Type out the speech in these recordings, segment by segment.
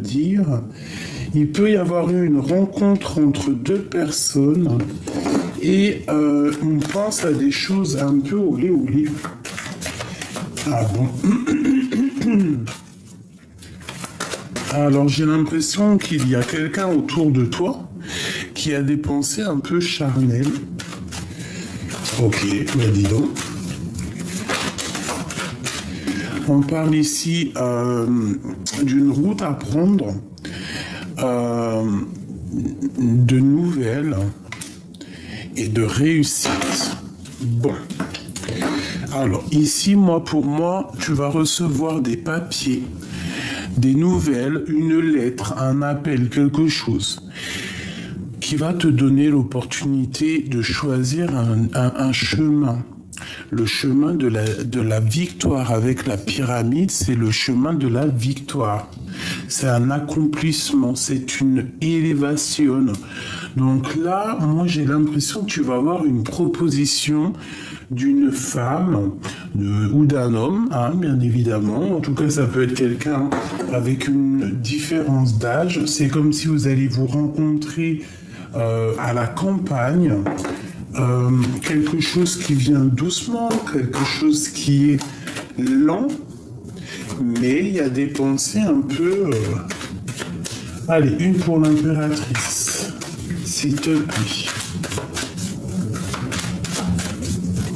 dire, il peut y avoir eu une rencontre entre deux personnes et on pense à des choses un peu olé olé. Ah bon. Alors j'ai l'impression qu'il y a quelqu'un autour de toi qui a des pensées un peu charnelles. Ok, bah dis donc. On parle ici d'une route à prendre, de nouvelles et de réussite. Bon. Alors ici, pour moi, tu vas recevoir des papiers, des nouvelles, une lettre, un appel, quelque chose qui va te donner l'opportunité de choisir un chemin. Le chemin de la victoire avec la pyramide, c'est le chemin de la victoire. C'est un accomplissement, c'est une élévation. Donc là, moi j'ai l'impression que tu vas avoir une proposition d'une femme ou d'un homme, hein, bien évidemment. En tout cas, ça peut être quelqu'un avec une différence d'âge. C'est comme si vous allez vous rencontrer à la campagne. Quelque chose qui vient doucement, quelque chose qui est lent, mais il y a des pensées un peu... Allez, une pour l'impératrice, s'il te plaît.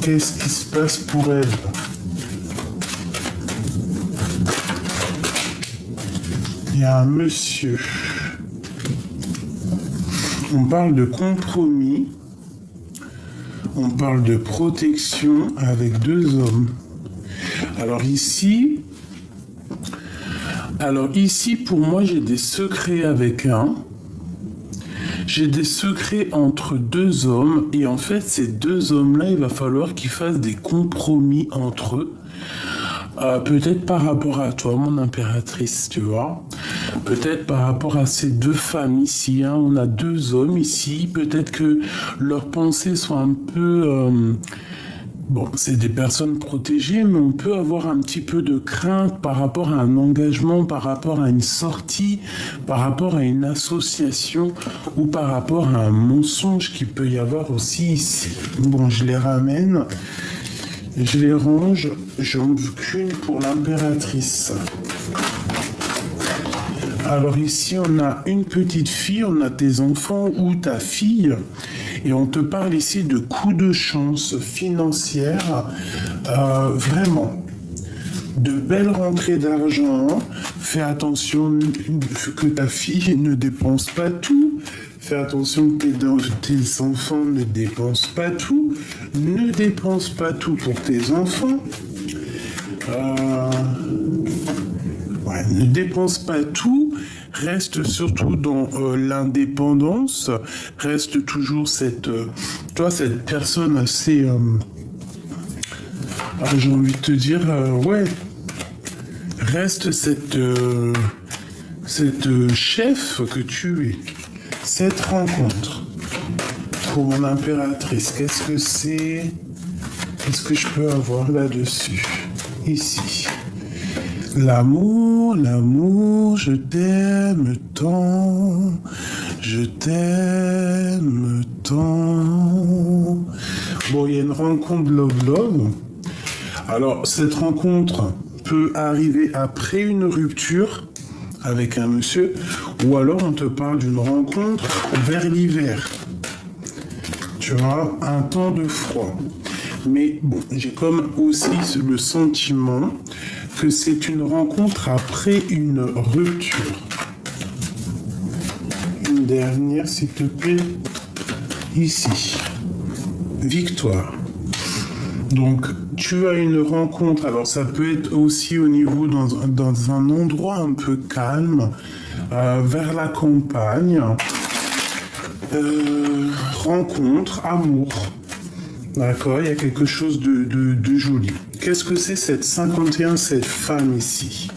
Qu'est-ce qui se passe pour elle? Il y a un monsieur. On parle de compromis. On parle de protection avec deux hommes. Alors ici, pour moi, j'ai des secrets avec un. J'ai des secrets entre deux hommes. Et en fait, ces deux hommes-là, il va falloir qu'ils fassent des compromis entre eux. Peut-être par rapport à toi, mon impératrice, tu vois. Peut-être par rapport à ces deux femmes ici. Hein. On a deux hommes ici. Peut-être que leurs pensées sont un peu... Bon, c'est des personnes protégées, mais on peut avoir un petit peu de crainte par rapport à un engagement, par rapport à une sortie, par rapport à une association ou par rapport à un mensonge qui peut y avoir aussi ici. Bon, je les ramène. Je les range, j'en veux qu'une pour l'impératrice. Alors ici, on a une petite fille, on a tes enfants ou ta fille, et on te parle ici de coups de chance financière, vraiment. De belles rentrées d'argent, fais attention que ta fille ne dépense pas tout. Fais attention que tes enfants ne dépensent pas tout. Ne dépense pas tout pour tes enfants. Ne dépense pas tout. Reste surtout dans l'indépendance. Reste toujours cette personne assez... j'ai envie de te dire, reste cette chef que tu es. Cette rencontre pour mon impératrice, qu'est-ce que c'est? Qu'est-ce que je peux avoir là-dessus? Ici. L'amour, je t'aime tant, je t'aime tant. Bon, il y a une rencontre love. Alors, cette rencontre peut arriver après une rupture avec un monsieur, ou alors on te parle d'une rencontre vers l'hiver. Tu vois, un temps de froid. Mais bon, j'ai comme aussi le sentiment que c'est une rencontre après une rupture. Une dernière, s'il te plaît. Ici. Victoire. Donc, tu as une rencontre. Alors, ça peut être aussi au niveau dans un endroit un peu calme, vers la campagne. Rencontre, amour. D'accord, il y a quelque chose de joli. Qu'est-ce que c'est cette 51, cette femme ici?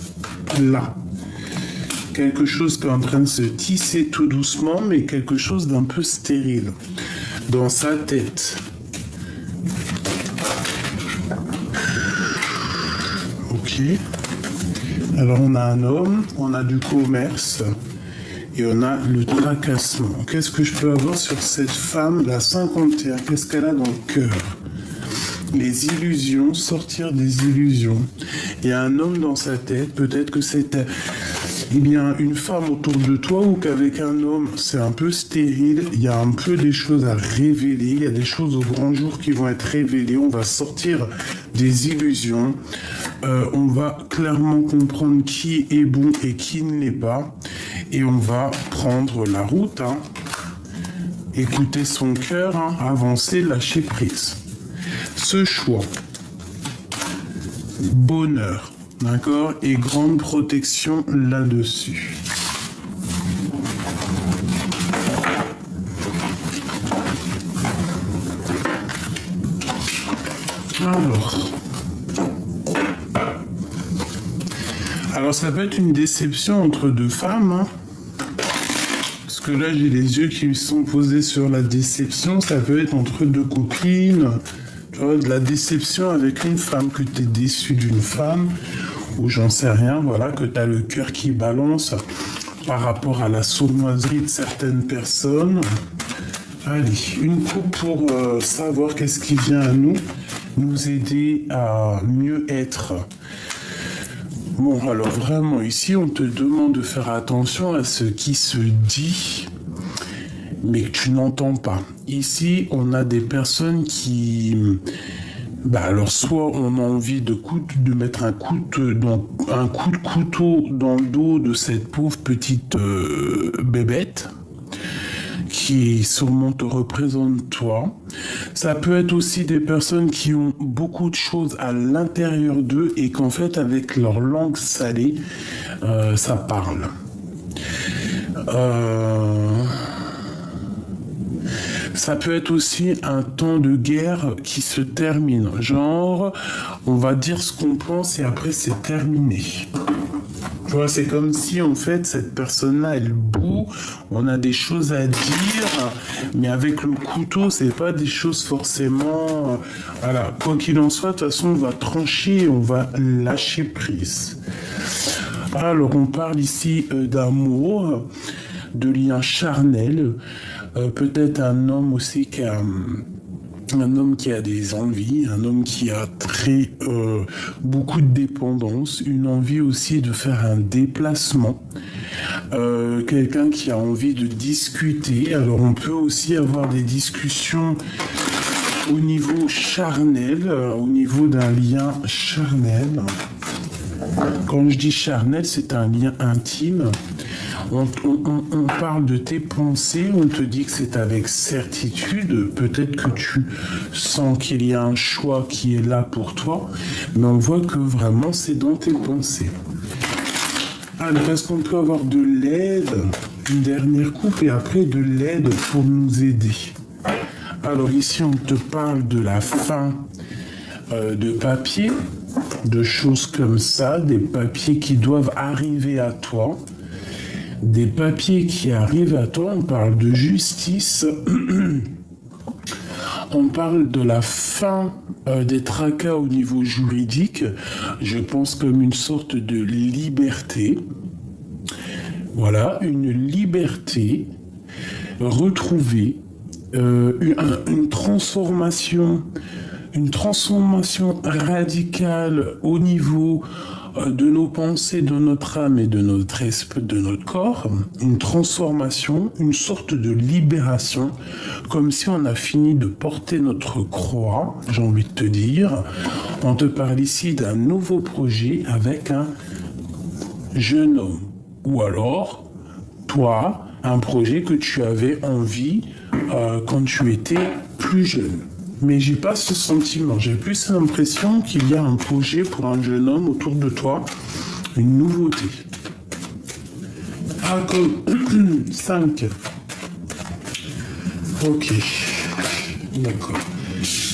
Là. Quelque chose qui est en train de se tisser tout doucement, mais quelque chose d'un peu stérile. Dans sa tête. Ok. Alors on a un homme, on a du commerce et on a le tracassement. Qu'est-ce que je peux avoir sur cette femme, la 51? Qu'est-ce qu'elle a dans le cœur? Les illusions, sortir des illusions. Il y a un homme dans sa tête, peut-être que c'est une femme autour de toi ou qu'avec un homme c'est un peu stérile, il y a un peu des choses à révéler, il y a des choses au grand jour qui vont être révélées, on va sortir des illusions, on va clairement comprendre qui est bon et qui ne l'est pas, et on va prendre la route, écouter son cœur, avancer, lâcher prise. Ce choix, bonheur, d'accord, et grande protection là-dessus. Alors ça peut être une déception entre deux femmes, parce que là j'ai les yeux qui me sont posés sur la déception. Ça peut être entre deux copines. De la déception avec une femme, que tu es déçu d'une femme, ou j'en sais rien, voilà, que tu as le cœur qui balance par rapport à la sournoiserie de certaines personnes. Allez, une coupe pour savoir qu'est-ce qui vient à nous aider à mieux être. Bon, alors vraiment, ici, on te demande de faire attention à ce qui se dit, mais que tu n'entends pas. Ici, on a des personnes qui... alors soit on a envie de mettre un coup de couteau dans le dos de cette pauvre petite bébête qui sûrement te représente toi. Ça peut être aussi des personnes qui ont beaucoup de choses à l'intérieur d'eux et qu'en fait avec leur langue salée, ça parle. Ça peut être aussi un temps de guerre qui se termine. Genre, on va dire ce qu'on pense et après c'est terminé. Tu vois, c'est comme si en fait cette personne-là, elle boue, on a des choses à dire, mais avec le couteau, c'est pas des choses forcément... voilà, quoi qu'il en soit, de toute façon, on va trancher, on va lâcher prise. Alors, on parle ici d'amour, de lien charnel, peut-être un homme aussi qui a... un homme qui a des envies, un homme qui a beaucoup de dépendance, une envie aussi de faire un déplacement, quelqu'un qui a envie de discuter. Alors on peut aussi avoir des discussions au niveau charnel, au niveau d'un lien charnel. Quand je dis charnel, c'est un lien intime. On parle de tes pensées, on te dit que c'est avec certitude, peut-être que tu sens qu'il y a un choix qui est là pour toi, mais on voit que vraiment c'est dans tes pensées. Alors, est-ce qu'on peut avoir de l'aide, une dernière coupe et après de l'aide pour nous aider? Alors ici on te parle de la fin de papier, de choses comme ça, des papiers qui doivent arriver à toi. Des papiers qui arrivent à toi, on parle de justice, on parle de la fin des tracas au niveau juridique, je pense comme une sorte de liberté. Voilà, une liberté retrouvée, une transformation radicale au niveau de nos pensées, de notre âme et de notre esprit, de notre corps, une transformation, une sorte de libération, comme si on a fini de porter notre croix, j'ai envie de te dire. On te parle ici d'un nouveau projet avec un jeune homme, ou alors, toi, un projet que tu avais envie quand tu étais plus jeune. Mais j'ai pas ce sentiment, j'ai plus l'impression qu'il y a un projet pour un jeune homme autour de toi, une nouveauté. Ah, comme 5. Ok, d'accord.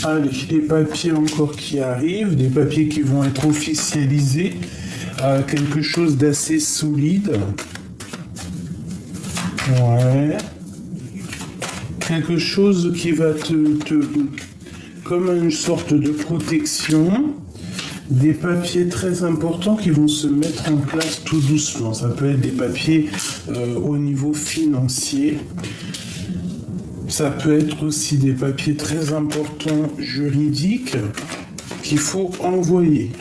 Allez, des papiers encore qui arrivent, des papiers qui vont être officialisés, quelque chose d'assez solide. Ouais. Quelque chose qui va te comme une sorte de protection, des papiers très importants qui vont se mettre en place tout doucement. Ça peut être des papiers au niveau financier. Ça peut être aussi des papiers très importants juridiques qu'il faut envoyer.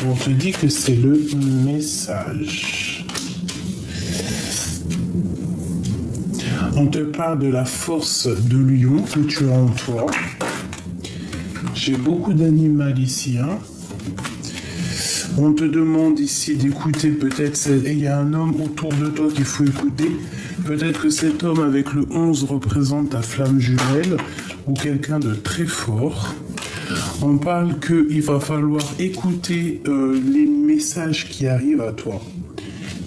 On te dit que c'est le message. On te parle de la force de lion que tu as en toi. J'ai beaucoup d'animal ici. Hein. On te demande ici d'écouter, peut-être il y a un homme autour de toi qu'il faut écouter. Peut-être que cet homme avec le 11 représente ta flamme jumelle ou quelqu'un de très fort. On parle qu'il va falloir écouter les messages qui arrivent à toi.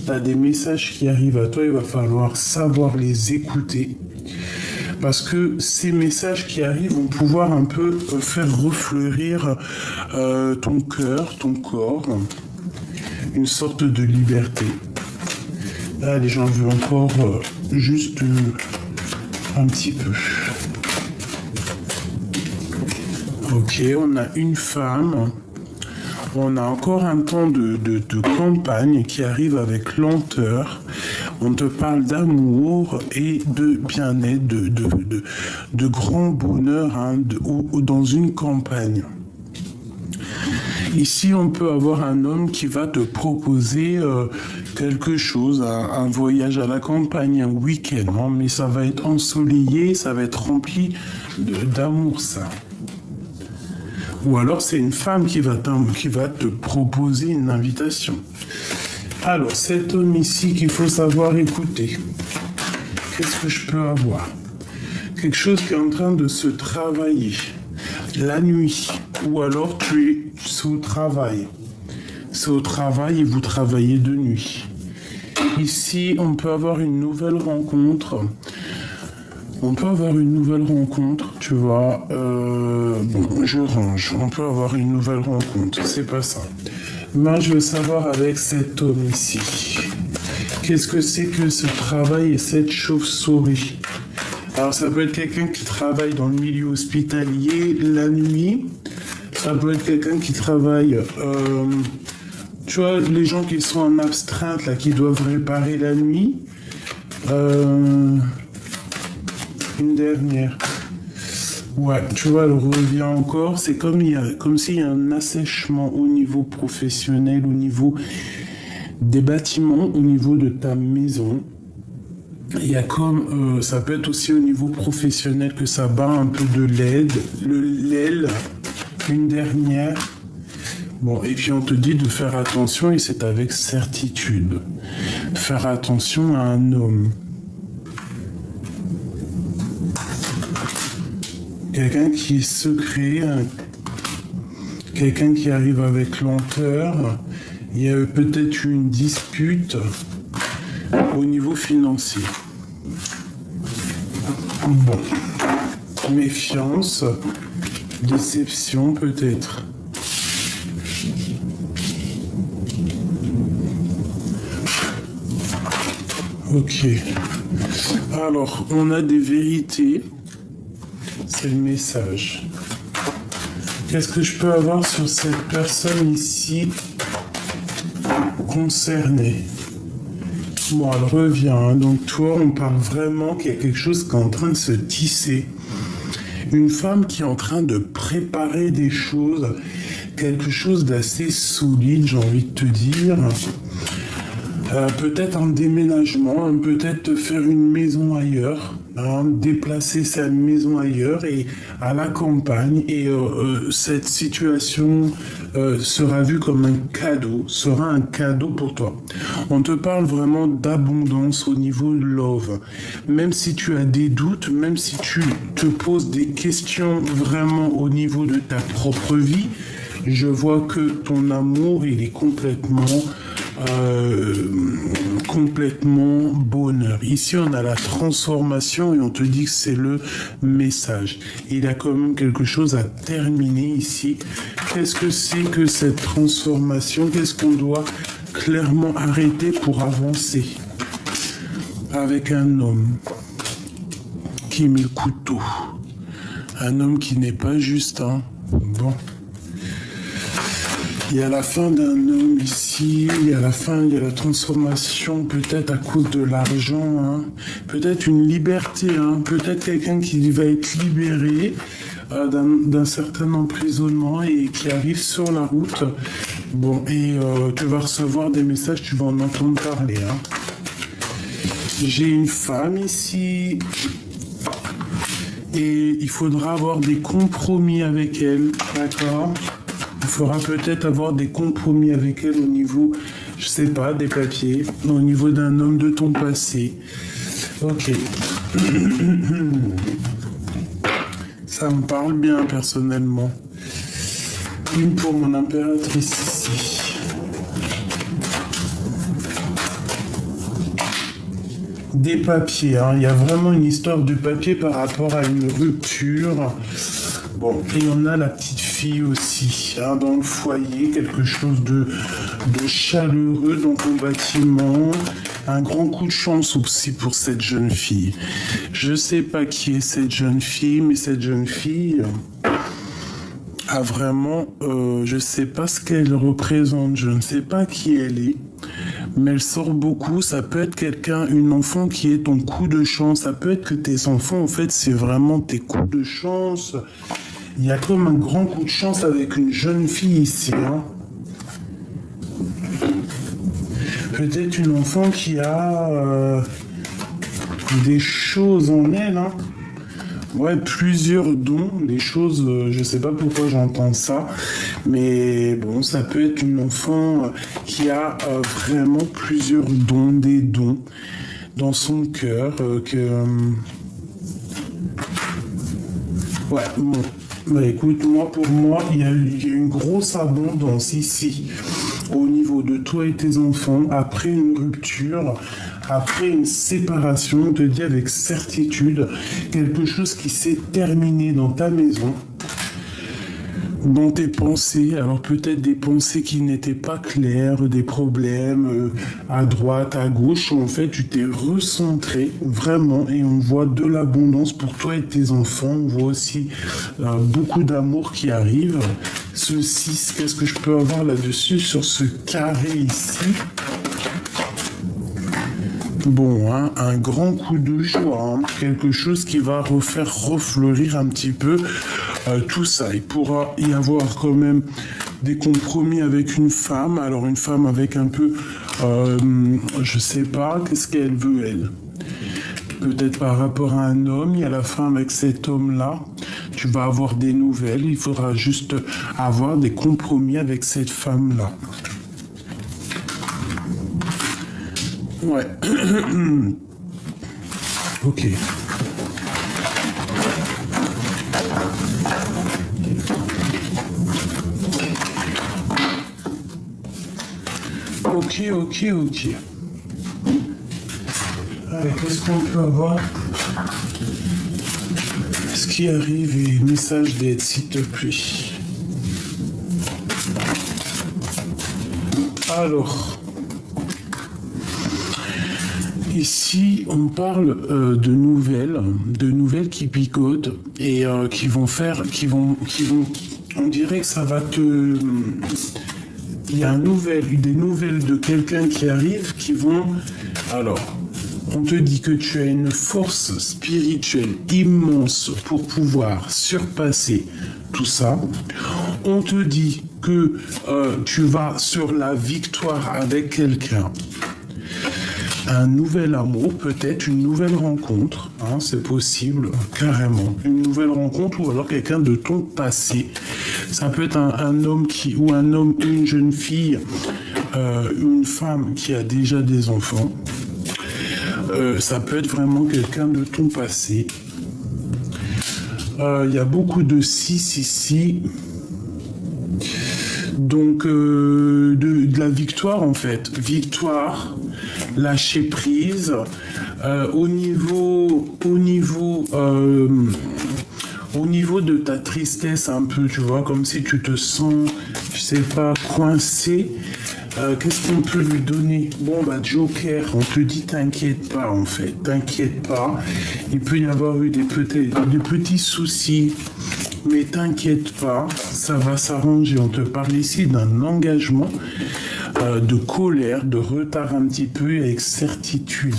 Tu as des messages qui arrivent à toi, il va falloir savoir les écouter. Parce que ces messages qui arrivent vont pouvoir un peu faire refleurir ton cœur, ton corps, une sorte de liberté. Là, les gens veulent encore juste un petit peu. Ok, on a une femme. On a encore un temps de campagne qui arrive avec lenteur. On te parle d'amour et de bien-être, de grand bonheur dans une campagne. Ici, on peut avoir un homme qui va te proposer quelque chose, un voyage à la campagne, un week-end, hein, mais ça va être ensoleillé, ça va être rempli d'amour, ça. Ou alors, c'est une femme qui va te proposer une invitation. Alors, cet homme ici qu'il faut savoir écouter. Qu'est-ce que je peux avoir? Quelque chose qui est en train de se travailler. La nuit. Ou alors, c'est au travail. C'est au travail et vous travaillez de nuit. Ici, on peut avoir une nouvelle rencontre. Tu vois. Bon, je range. On peut avoir une nouvelle rencontre. C'est pas ça. Moi, je veux savoir avec cet homme ici. Qu'est-ce que c'est que ce travail et cette chauve-souris? Alors, ça peut être quelqu'un qui travaille dans le milieu hospitalier la nuit. Ça peut être quelqu'un qui travaille... tu vois, les gens qui sont en astreinte, là, qui doivent réparer la nuit. Une dernière. Ouais, tu vois, elle revient encore. C'est comme s'il y a un assèchement au niveau professionnel, au niveau des bâtiments, au niveau de ta maison. Il y a comme, ça peut être aussi au niveau professionnel que ça bat un peu de l'aile. Une dernière. Bon, et puis on te dit de faire attention, et c'est avec certitude. Faire attention à un homme. Quelqu'un qui est secret, quelqu'un qui arrive avec lenteur. Il y a peut-être une dispute au niveau financier. Bon. Méfiance, déception peut-être. Ok. Alors, on a des vérités. C'est le message. Qu'est-ce que je peux avoir sur cette personne ici concernée? Bon, elle revient. Hein. Donc, toi, on parle vraiment qu'il y a quelque chose qui est en train de se tisser. Une femme qui est en train de préparer des choses. Quelque chose d'assez solide, j'ai envie de te dire. Peut-être un déménagement, peut-être faire une maison ailleurs. Déplacer sa maison ailleurs et à la campagne, et cette situation sera vue comme sera un cadeau pour toi. On te parle vraiment d'abondance au niveau de love. Même si tu as des doutes, même si tu te poses des questions vraiment au niveau de ta propre vie, je vois que ton amour, il est complètement bonheur. Ici, on a la transformation et on te dit que c'est le message. Il y a quand même quelque chose à terminer ici. Qu'est-ce que c'est que cette transformation? Qu'est-ce qu'on doit clairement arrêter pour avancer? Avec un homme qui met le couteau. Un homme qui n'est pas juste, hein. Bon. Il y a la fin d'un homme ici, il y a la fin, il y a la transformation, peut-être à cause de l'argent, hein. Peut-être une liberté, hein. Peut-être quelqu'un qui va être libéré d'un certain emprisonnement et qui arrive sur la route. Bon, et tu vas recevoir des messages, tu vas en entendre parler, hein. J'ai une femme ici et il faudra avoir des compromis avec elle, d'accord? Il faudra peut-être avoir des compromis avec elle au niveau, je sais pas, des papiers, au niveau d'un homme de ton passé. Ok. Ça me parle bien personnellement. Une pour mon impératrice ici. Des papiers, hein. Il y a vraiment une histoire de papier par rapport à une rupture. Bon, et on a la petite fille aussi, hein, dans le foyer, quelque chose de chaleureux dans ton bâtiment. Un grand coup de chance aussi pour cette jeune fille. Je sais pas qui est cette jeune fille, mais cette jeune fille a vraiment, je sais pas ce qu'elle représente, je ne sais pas qui elle est. Mais elle sort beaucoup, ça peut être quelqu'un, une enfant qui est ton coup de chance, ça peut être que tes enfants, en fait, c'est vraiment tes coups de chance. Il y a comme un grand coup de chance avec une jeune fille ici, hein. Peut-être une enfant qui a des choses en elle, hein. Ouais, plusieurs dons, des choses, je sais pas pourquoi j'entends ça, mais bon, ça peut être une enfant qui a vraiment plusieurs dons, des dons dans son cœur, ouais, bon, bah écoute, pour moi, il y a une grosse abondance ici, au niveau de toi et tes enfants, après une rupture, après une séparation, on te dit avec certitude quelque chose qui s'est terminé dans ta maison, dans tes pensées, alors peut-être des pensées qui n'étaient pas claires, des problèmes à droite, à gauche, en fait tu t'es recentré vraiment et on voit de l'abondance pour toi et tes enfants, on voit aussi beaucoup d'amour qui arrive. Ce 6, qu'est-ce que je peux avoir là-dessus sur ce carré ici? Bon, hein, un grand coup de joie, hein, quelque chose qui va refaire refleurir un petit peu tout ça. Il pourra y avoir quand même des compromis avec une femme. Alors une femme avec un peu, je sais pas, qu'est-ce qu'elle veut elle? Peut-être par rapport à un homme, il y a la femme avec cet homme-là. Tu vas avoir des nouvelles, il faudra juste avoir des compromis avec cette femme-là. Ouais. Ok. Ok. Allez, qu'est-ce qu'on peut avoir? Ce qui arrive et message d'aide, s'il te plaît. Alors. Ici, on parle de nouvelles qui picotent et qui vont, on dirait que ça va te, il y a des nouvelles de quelqu'un qui arrive qui vont, alors, on te dit que tu as une force spirituelle immense pour pouvoir surpasser tout ça. On te dit que tu vas sur la victoire avec quelqu'un. Un nouvel amour, peut-être une nouvelle rencontre, hein, c'est possible, carrément. Une nouvelle rencontre ou alors quelqu'un de ton passé. Ça peut être un homme une jeune fille, une femme qui a déjà des enfants. Ça peut être vraiment quelqu'un de ton passé. Il y a beaucoup de 6 ici. Donc, de la victoire, en fait. Victoire, lâcher prise. Au niveau de ta tristesse, un peu, tu vois, comme si tu te sens, je sais pas, coincé. Qu'est-ce qu'on peut lui donner? Bon, bah, Joker, on te dit t'inquiète pas, en fait. T'inquiète pas. Il peut y avoir eu des petits soucis Mais t'inquiète pas, ça va s'arranger. On te parle ici d'un engagement, de colère, de retard un petit peu et avec certitude.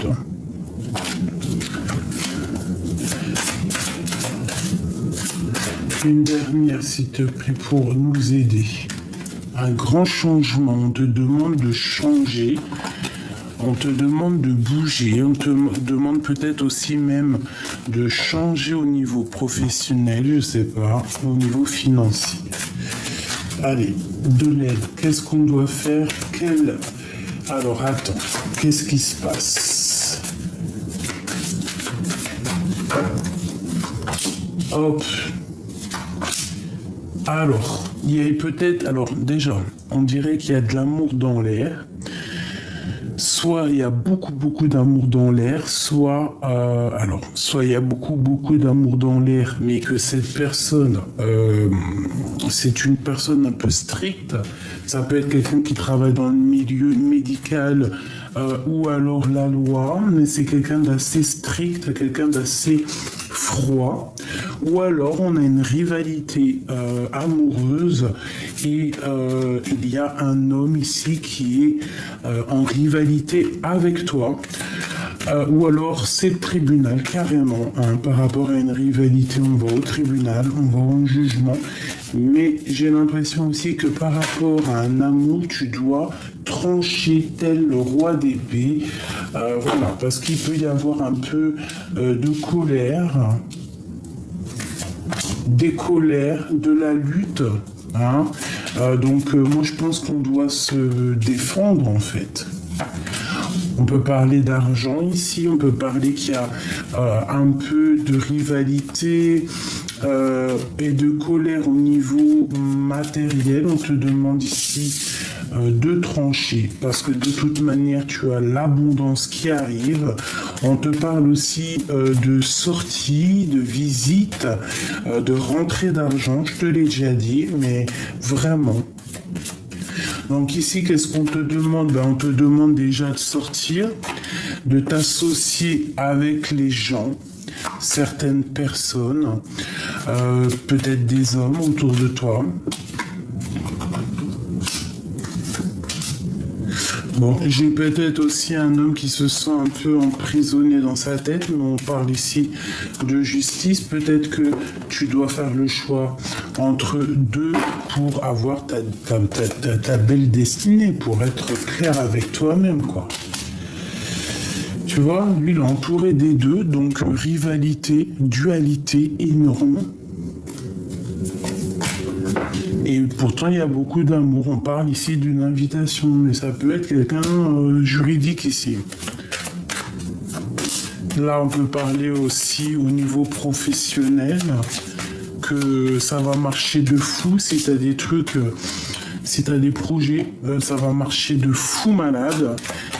Une dernière, s'il te plaît, pour nous aider. Un grand changement, on te demande de changer, on te demande de bouger, on te demande peut-être aussi même de changer au niveau professionnel, je sais pas, au niveau financier. Allez, de l'aide, qu'est-ce qu'on doit faire? Alors attends, qu'est-ce qui se passe? Hop. Alors, il y a peut-être... Alors, déjà, on dirait qu'il y a de l'amour dans l'air. Soit il y a beaucoup d'amour dans l'air, soit il y a beaucoup d'amour dans l'air, mais que cette personne, c'est une personne un peu stricte. Ça peut être quelqu'un qui travaille dans le milieu médical ou alors la loi, mais c'est quelqu'un d'assez strict, quelqu'un d'assez froid. Ou alors on a une rivalité amoureuse et il y a un homme ici qui est en rivalité avec toi. Ou alors c'est le tribunal carrément, hein, par rapport à une rivalité, on va au tribunal, on va au jugement, mais j'ai l'impression aussi que par rapport à un amour, tu dois trancher tel le roi d'épée, voilà, parce qu'il peut y avoir un peu de colère, des colères, de la lutte, hein, donc moi je pense qu'on doit se défendre en fait. On peut parler d'argent ici, on peut parler qu'il y a un peu de rivalité et de colère au niveau matériel. On te demande ici de trancher parce que de toute manière tu as l'abondance qui arrive. On te parle aussi de sortie, de visite, de rentrée d'argent, je te l'ai déjà dit, mais vraiment. Donc ici, qu'est-ce qu'on te demande? On te demande déjà de sortir, de t'associer avec les gens, certaines personnes, peut-être des hommes autour de toi. Bon, j'ai peut-être aussi un homme qui se sent un peu emprisonné dans sa tête, mais on parle ici de justice. Peut-être que tu dois faire le choix entre deux pour avoir ta belle destinée, pour être clair avec toi-même, quoi. Tu vois, lui, il est entouré des deux, donc rivalité, dualité énorme. Et pourtant, il y a beaucoup d'amour. On parle ici d'une invitation, mais ça peut être quelqu'un juridique ici. Là, on peut parler aussi au niveau professionnel, que ça va marcher de fou si tu as des trucs, si tu as des projets, ça va marcher de fou malade.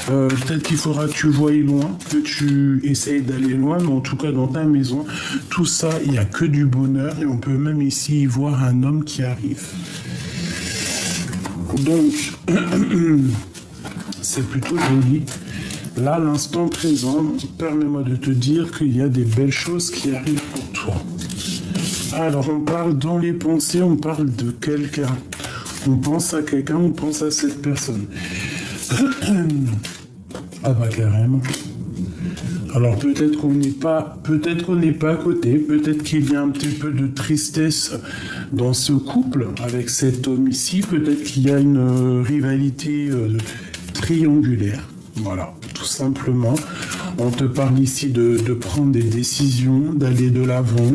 Peut-être qu'il faudra que tu voyes loin, que tu essayes d'aller loin, mais en tout cas dans ta maison, tout ça, il n'y a que du bonheur et on peut même ici voir un homme qui arrive. Donc, c'est plutôt joli. Là, l'instant présent, permets-moi de te dire qu'il y a des belles choses qui arrivent pour toi. Alors, on parle dans les pensées, on parle de quelqu'un. On pense à quelqu'un, on pense à cette personne. Ah bah carrément. Alors peut-être qu'on n'est pas à côté, peut-être qu'il y a un petit peu de tristesse dans ce couple avec cet homme ici, peut-être qu'il y a une rivalité triangulaire. Voilà, tout simplement. On te parle ici de prendre des décisions, d'aller de l'avant.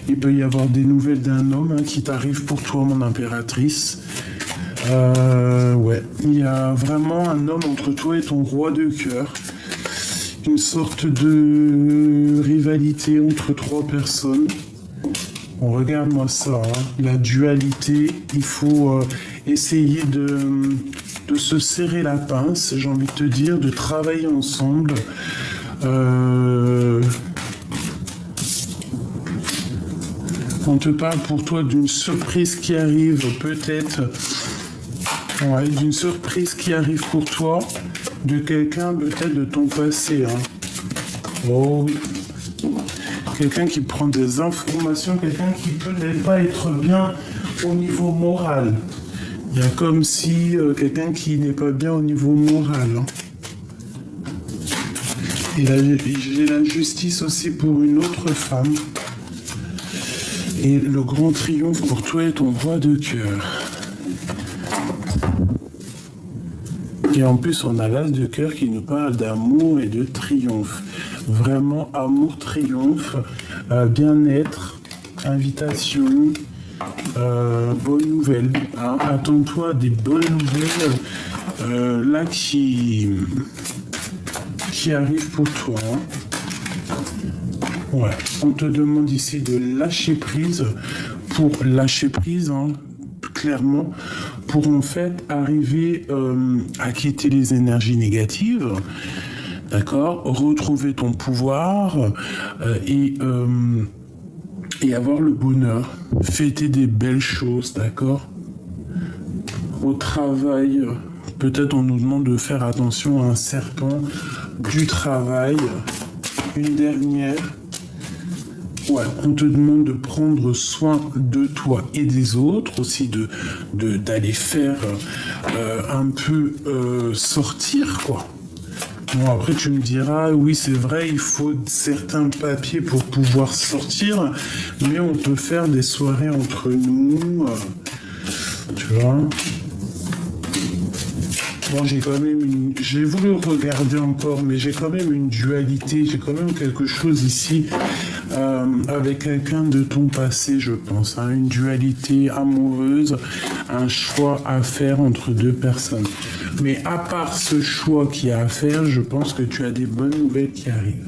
Il peut y avoir des nouvelles d'un homme qui t'arrive pour toi, mon impératrice. Ouais, il y a vraiment un homme entre toi et ton roi de cœur. Une sorte de rivalité entre trois personnes. Bon, regarde-moi ça, hein. La dualité, il faut essayer de se serrer la pince, j'ai envie de te dire, de travailler ensemble. On te parle pour toi d'une surprise qui arrive, peut-être. Ouais, d'une surprise qui arrive pour toi, de quelqu'un peut-être de ton passé. Hein. Oh oui. quelqu'un qui prend des informations, quelqu'un qui peut ne pas être bien au niveau moral. Il y a comme si quelqu'un qui n'est pas bien au niveau moral. Hein. Et là, j'ai la justice aussi pour une autre femme. Et le grand triomphe pour toi est ton roi de cœur. Et en plus, on a l'as de cœur qui nous parle d'amour et de triomphe. Vraiment, amour, triomphe, bien-être, invitation, bonnes nouvelles. Hein. Attends-toi à des bonnes nouvelles là qui arrivent pour toi. Hein. Ouais, on te demande ici de lâcher prise pour lâcher prise, hein, clairement, pour en fait arriver à quitter les énergies négatives, d'accord, retrouver ton pouvoir et avoir le bonheur, fêter des belles choses, d'accord. Au travail, peut-être on nous demande de faire attention à un serpent du travail, une dernière. Ouais, on te demande de prendre soin de toi et des autres, aussi d'aller faire un peu sortir, quoi. Bon, après tu me diras, oui c'est vrai, il faut certains papiers pour pouvoir sortir, mais on peut faire des soirées entre nous, tu vois. Bon, j'ai voulu regarder encore, mais j'ai quand même une dualité, j'ai quand même quelque chose ici avec quelqu'un de ton passé, je pense, hein, une dualité amoureuse, un choix à faire entre deux personnes. Mais à part ce choix qu'il y a à faire, je pense que tu as des bonnes nouvelles qui arrivent.